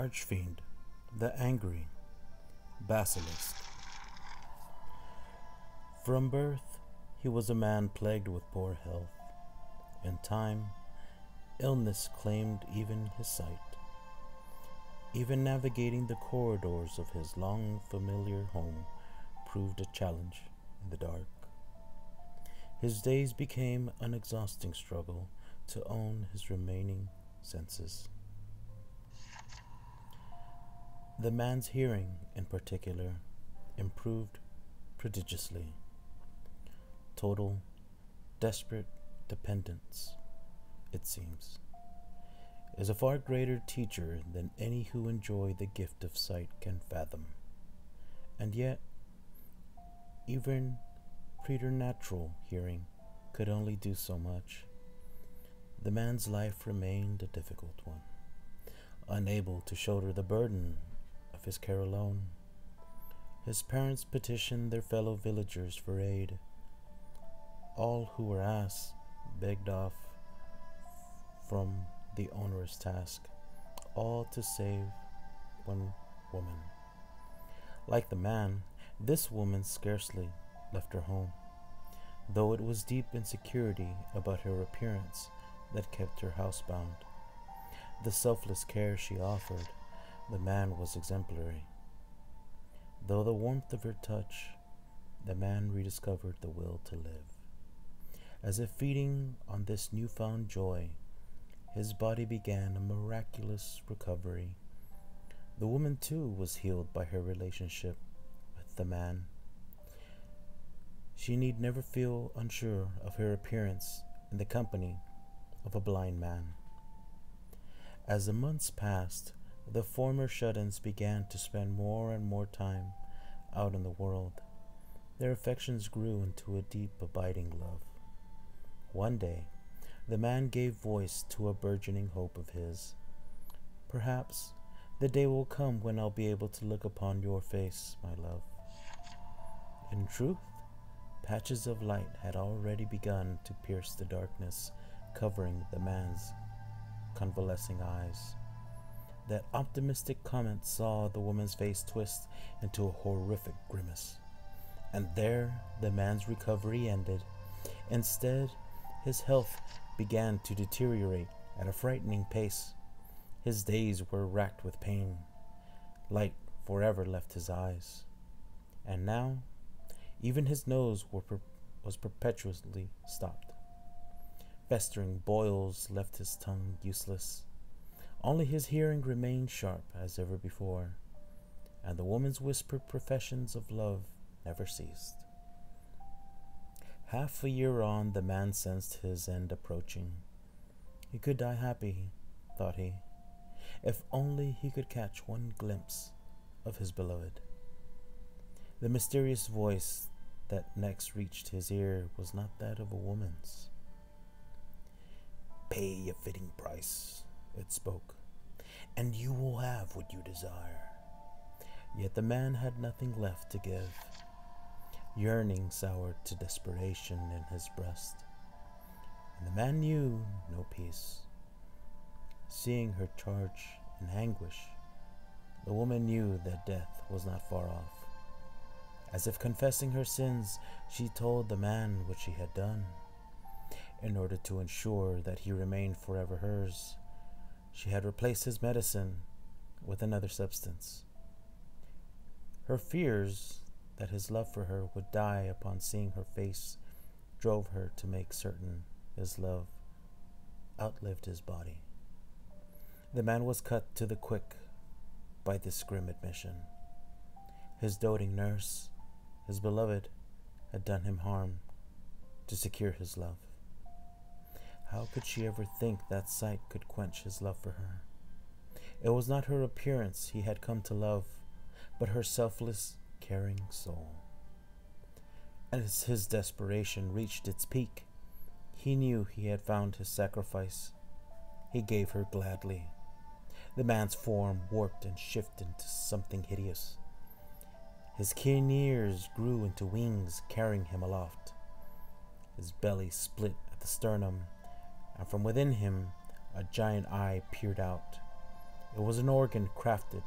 Archfiend, the angry Basilisk. From birth, he was a man plagued with poor health. In time, illness claimed even his sight. Even navigating the corridors of his long familiar home proved a challenge in the dark. His days became an exhausting struggle to own his remaining senses. The man's hearing, in particular, improved prodigiously. Total, desperate dependence, it seems, is a far greater teacher than any who enjoy the gift of sight can fathom. And yet, even preternatural hearing could only do so much. The man's life remained a difficult one, unable to shoulder the burden of his care alone. His parents petitioned their fellow villagers for aid. All who were asked begged off from the onerous task, all to save one woman. Like the man, this woman scarcely left her home, though it was deep insecurity about her appearance that kept her housebound. The selfless care she offered the man was exemplary. Though the warmth of her touch, the man rediscovered the will to live. As if feeding on this newfound joy, his body began a miraculous recovery. The woman, too, was healed by her relationship with the man. She need never feel unsure of her appearance in the company of a blind man. As the months passed, the former shut-ins began to spend more and more time out in the world. Their affections grew into a deep, abiding love. One day, the man gave voice to a burgeoning hope of his. "Perhaps the day will come when I'll be able to look upon your face, my love." In truth, patches of light had already begun to pierce the darkness covering the man's convalescing eyes. That optimistic comment saw the woman's face twist into a horrific grimace. And there the man's recovery ended. Instead, his health began to deteriorate at a frightening pace. His days were racked with pain. Light forever left his eyes. And now, even his nose was perpetually stopped. Festering boils left his tongue useless. Only his hearing remained sharp as ever before, and the woman's whispered professions of love never ceased. Half a year on, the man sensed his end approaching. He could die happy, thought he, if only he could catch one glimpse of his beloved. The mysterious voice that next reached his ear was not that of a woman's. "Pay a fitting price," it spoke, "and you will have what you desire." Yet the man had nothing left to give. Yearning soured to desperation in his breast, and the man knew no peace. Seeing her charge in anguish, the woman knew that death was not far off. As if confessing her sins, she told the man what she had done. In order to ensure that he remained forever hers, she had replaced his medicine with another substance. Her fears that his love for her would die upon seeing her face drove her to make certain his love outlived his body. The man was cut to the quick by this grim admission. His doting nurse, his beloved, had done him harm to secure his love. How could she ever think that sight could quench his love for her? It was not her appearance he had come to love, but her selfless, caring soul. As his desperation reached its peak, he knew he had found his sacrifice. He gave her gladly. The man's form warped and shifted into something hideous. His keen ears grew into wings, carrying him aloft. His belly split at the sternum, and from within him a giant eye peered out. It was an organ crafted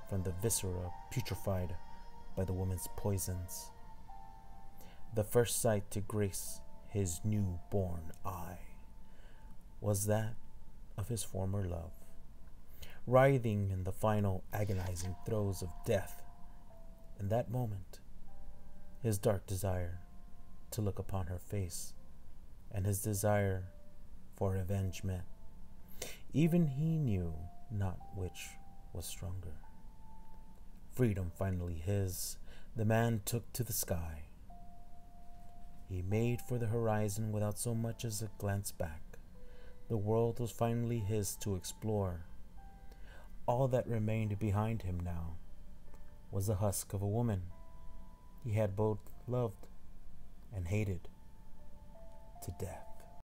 from the viscera putrefied by the woman's poisons. The first sight to grace his new-born eye was that of his former love, writhing in the final agonizing throes of death. In that moment, his dark desire to look upon her face and his desire for revenge met. Even he knew not which was stronger. Freedom finally his, the man took to the sky. He made for the horizon without so much as a glance back. The world was finally his to explore. All that remained behind him now was the husk of a woman he had both loved and hated to death.